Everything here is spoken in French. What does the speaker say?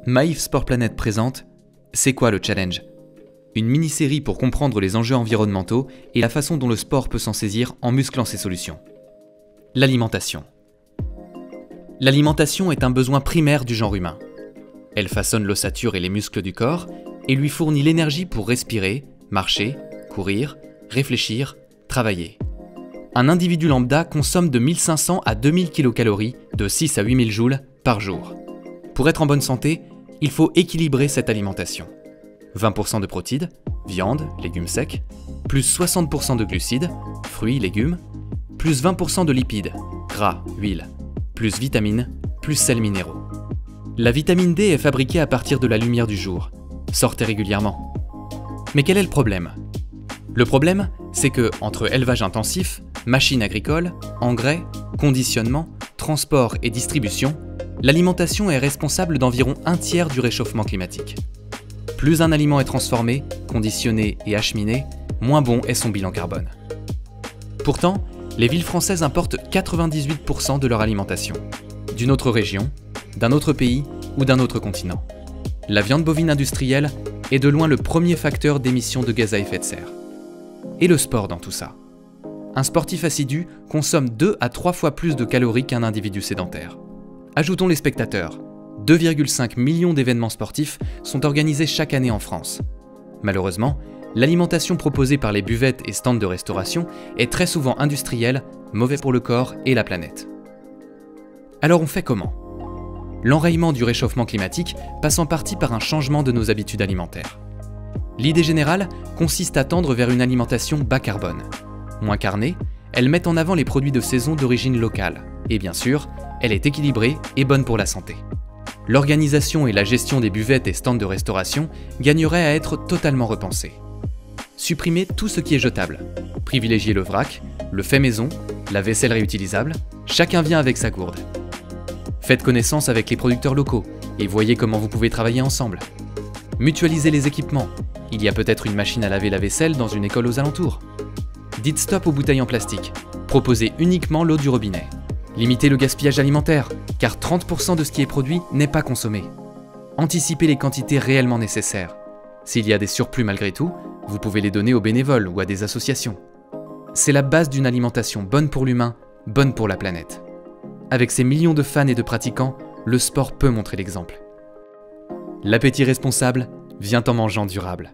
Maïf Sport Planet présente C'est quoi le challenge? Une mini-série pour comprendre les enjeux environnementaux et la façon dont le sport peut s'en saisir en musclant ses solutions. L'alimentation. L'alimentation est un besoin primaire du genre humain. Elle façonne l'ossature et les muscles du corps et lui fournit l'énergie pour respirer, marcher, courir, réfléchir, travailler. Un individu lambda consomme de 1500 à 2000 kcal, de 6 à 8000 joules par jour. Pour être en bonne santé, il faut équilibrer cette alimentation. 20% de protides, viande, légumes secs, plus 60% de glucides, fruits, légumes, plus 20% de lipides, gras, huile, plus vitamines, plus sels minéraux. La vitamine D est fabriquée à partir de la lumière du jour. Sortez régulièrement. Mais quel est le problème? Le problème, c'est que, entre élevage intensif, machines agricoles, engrais, conditionnement, transport et distribution, l'alimentation est responsable d'environ un tiers du réchauffement climatique. Plus un aliment est transformé, conditionné et acheminé, moins bon est son bilan carbone. Pourtant, les villes françaises importent 98% de leur alimentation, d'une autre région, d'un autre pays ou d'un autre continent. La viande bovine industrielle est de loin le premier facteur d'émissions de gaz à effet de serre. Et le sport dans tout ça? Un sportif assidu consomme 2 à 3 fois plus de calories qu'un individu sédentaire. Ajoutons les spectateurs. 2,5 millions d'événements sportifs sont organisés chaque année en France. Malheureusement, l'alimentation proposée par les buvettes et stands de restauration est très souvent industrielle, mauvais pour le corps et la planète. Alors on fait comment? L'enrayement du réchauffement climatique passe en partie par un changement de nos habitudes alimentaires. L'idée générale consiste à tendre vers une alimentation bas carbone. Moins carnée, elle met en avant les produits de saison d'origine locale. Et bien sûr, elle est équilibrée et bonne pour la santé. L'organisation et la gestion des buvettes et stands de restauration gagneraient à être totalement repensées. Supprimer tout ce qui est jetable. Privilégier le vrac, le fait maison, la vaisselle réutilisable, chacun vient avec sa gourde. Faites connaissance avec les producteurs locaux et voyez comment vous pouvez travailler ensemble. Mutualisez les équipements. Il y a peut-être une machine à laver la vaisselle dans une école aux alentours. Dites stop aux bouteilles en plastique. Proposez uniquement l'eau du robinet. Limitez le gaspillage alimentaire, car 30% de ce qui est produit n'est pas consommé. Anticipez les quantités réellement nécessaires. S'il y a des surplus malgré tout, vous pouvez les donner aux bénévoles ou à des associations. C'est la base d'une alimentation bonne pour l'humain, bonne pour la planète. Avec ses millions de fans et de pratiquants, le sport peut montrer l'exemple. L'appétit responsable vient en mangeant durable.